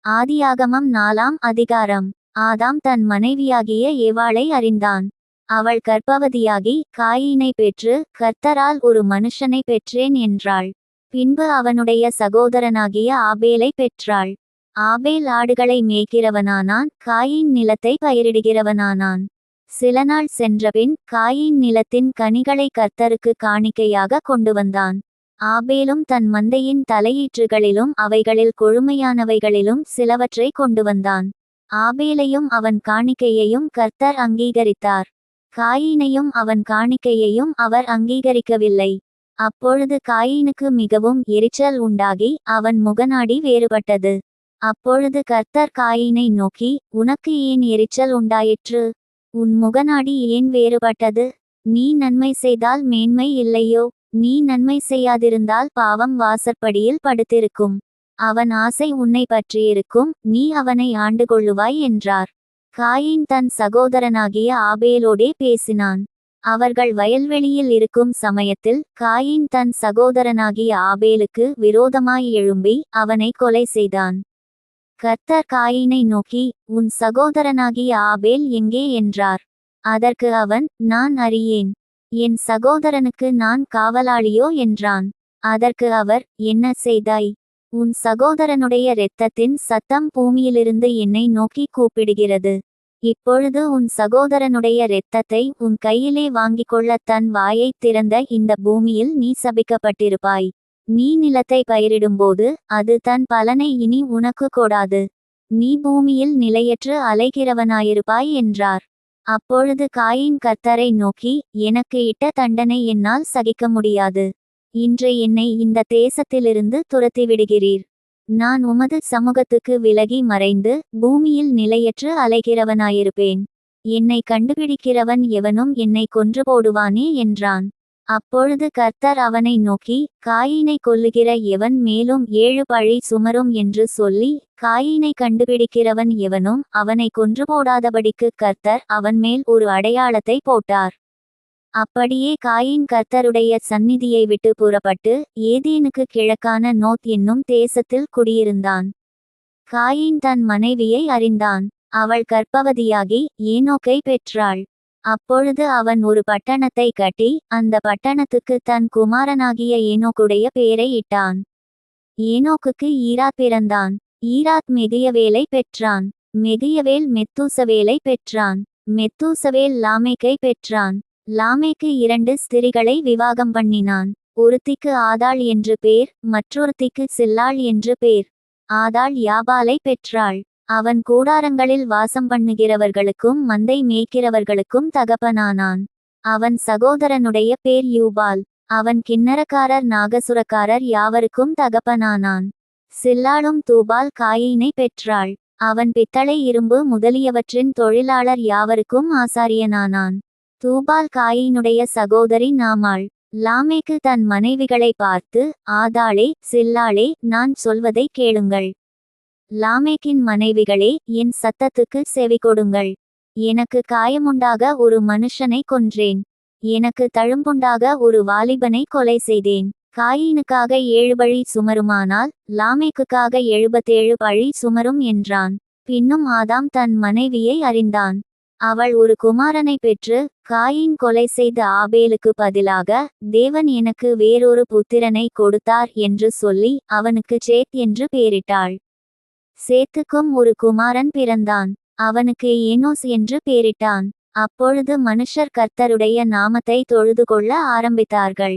ஆதியாகமம் 4ஆம் அதிகாரம். ஆதாம் தன் மனைவியாகிய ஏவாளை அறிந்தான். அவள் கர்ப்பவதியாகி காயீனை பெற்று, கர்த்தரால் ஒரு மனுஷனை பெற்றேன் என்றாள். பின்பு அவனுடைய சகோதரனாகிய ஆபேலை பெற்றாள். ஆபேல் ஆடுகளை மேய்க்கிறவனானான், காயீன் நிலத்தை பயிரிடுகிறவனானான். சில நாள் சென்றபின் காயீன் நிலத்தின் கனிகளை கர்த்தருக்கு காணிக்கையாக கொண்டு வந்தான். ஆபேலும் தன் மந்தையின் தலையீற்றுகளிலும் அவைகளில் கொழுமையானவைகளிலும் சிலவற்றை கொண்டு வந்தான். ஆபேலையும் அவன் காணிக்கையையும் கர்த்தர் அங்கீகரித்தார். காயீனையும் அவன் காணிக்கையையும் அவர் அங்கீகரிக்கவில்லை. அப்பொழுது காயீனுக்கு மிகவும் எரிச்சல் உண்டாகி அவன் முகநாடி வேறுபட்டது. அப்பொழுது கர்த்தர் காயீனை நோக்கி, உனக்கு ஏன் எரிச்சல் உண்டாயிற்று? உன் முகநாடி ஏன் வேறுபட்டது? நீ நன்மை செய்தால் மேன்மை இல்லையோ? நீ நன்மை செய்யாதிருந்தால் பாவம் வாசற்படியில் படுத்திருக்கும். அவன் ஆசை உன்னை பற்றியிருக்கும், நீ அவனை ஆண்டு கொள்ளுவாய் என்றார். காயீன் தன் சகோதரனாகிய ஆபேலோடே பேசினான். அவர்கள் வயல்வெளியில் இருக்கும் சமயத்தில் காயீன் தன் சகோதரனாகிய ஆபேலுக்கு விரோதமாய் எழும்பி அவனை கொலை செய்தான். கர்த்தர் காயீனை நோக்கி, உன் சகோதரனாகிய ஆபேல் எங்கே என்றார். அதற்கு அவன், நான் அறியேன். என் சகோதரனுக்கு நான் காவலாளியோ என்றான். அதற்கு அவர், என்ன செய்தாய்? உன் சகோதரனுடைய இரத்தத்தின் சத்தம் பூமியிலிருந்து என்னை நோக்கி கூப்பிடுகிறது. இப்பொழுது உன் சகோதரனுடைய இரத்தத்தை உன் கையிலே வாங்கிக்கொள்ள தன் வாயைத் திறந்த இந்த பூமியில் நீ சபிக்கப்பட்டிருப்பாய். நீ நிலத்தை பயிரிடும்போது அது தன் பலனை இனி உனக்கு கொடாது. நீ பூமியில் நிலையற்று அலைகிறவனாயிருப்பாய் என்றார். அப்பொழுது காயீன் கர்த்தரை நோக்கி, எனக்கு இட்ட தண்டனை என்னால் சகிக்க முடியாது. இன்று என்னை இந்த தேசத்திலிருந்து துரத்திவிடுகிறீர். நான் உமது சமூகத்துக்கு விலகி மறைந்து பூமியில் நிலையற்று அலைகிறவனாயிருப்பேன். என்னை கண்டுபிடிக்கிறவன் எவனும் என்னை கொன்று போடுவானே என்றான். அப்பொழுது கர்த்தர் அவனை நோக்கி, காயீனை கொல்லுகிற எவன் மேலும் 7 பழி சுமரும் என்று சொல்லி, காயீனை கண்டுபிடிக்கிறவன் எவனும் அவனை கொன்று போடாதபடிக்கு கர்த்தர் அவன் மேல் ஒரு அடையாளத்தை போட்டார். அப்படியே காயீன் கர்த்தருடைய சந்நிதியை விட்டு புறப்பட்டு ஏதேனுக்கு கிழக்கான நோத் என்னும் தேசத்தில் குடியிருந்தான். காயீன் தன் மனைவியை அறிந்தான். அவள் கர்ப்பவதியாகி ஏனோக்கை பெற்றாள். அப்பொழுது அவன் ஒரு பட்டணத்தை கட்டி அந்த பட்டணத்துக்கு தன் குமாரனாகிய ஏனோக்குடைய பேரை இட்டான். ஏனோக்குக்கு ஈராத் பிறந்தான். ஈராத் மெகுயவேலை பெற்றான். மெகுயவேல் மெத்தூசவேலை பெற்றான். மெத்தூசவேல் லாமேக்கை பெற்றான். லாமேக்கு 2 ஸ்திரிகளை விவாகம் பண்ணினான். ஒருத்திக்கு ஆதாள் என்று பேர், மற்றொருத்திக்கு சில்லாள் என்று பேர். ஆதாள் யாபாலை பெற்றாள். அவன் கூடாரங்களில் வாசம் பண்ணுகிறவர்களுக்கும் மந்தை மேய்க்கிறவர்களுக்கும் தகப்பனானான். அவன் சகோதரனுடைய பேர் யூபால். அவன் கிண்ணரக்காரர் நாகசுரக்காரர் யாவருக்கும் தகப்பனானான். சில்லாளும் தூபால் காயீனை பெற்றாள். அவன் பித்தளை இரும்பு முதலியவற்றின் தொழிலாளர் யாவருக்கும் ஆசாரியனானான். தூபால் காயீனுடைய சகோதரி நாமாள். லாமேக்கு தன் மனைவிகளை பார்த்து, ஆதாளே, சில்லாளே, நான் சொல்வதை கேளுங்கள். லாமேக்கின் மனைவிகளே, என் சத்தத்துக்கு செவிகொடுங்கள். எனக்கு காயமுண்டாக ஒரு மனுஷனை கொன்றேன். எனக்கு தழும்புண்டாக ஒரு வாலிபனை கொலை செய்தேன். காயீனுக்காக 7 பழி சுமருமானால் லாமேக்குக்காக 77 பழி சுமரும் என்றான். பின்னும் ஆதாம் தன் மனைவியை அறிந்தான். அவள் ஒரு குமாரனை பெற்று, காயீன் கொலை செய்த ஆபேலுக்கு பதிலாக தேவன் எனக்கு வேறொரு புத்திரனை கொடுத்தார் என்று சொல்லி அவனுக்கு சேத் என்று பெயரிட்டாள். சேத்துக்கும் ஒரு குமாரன் பிறந்தான். அவனுக்கு ஏனோஸ் என்று பெயரிட்டான். அப்பொழுது மனுஷர் கர்த்தருடைய நாமத்தை தொழுதுகொள்ள ஆரம்பித்தார்கள்.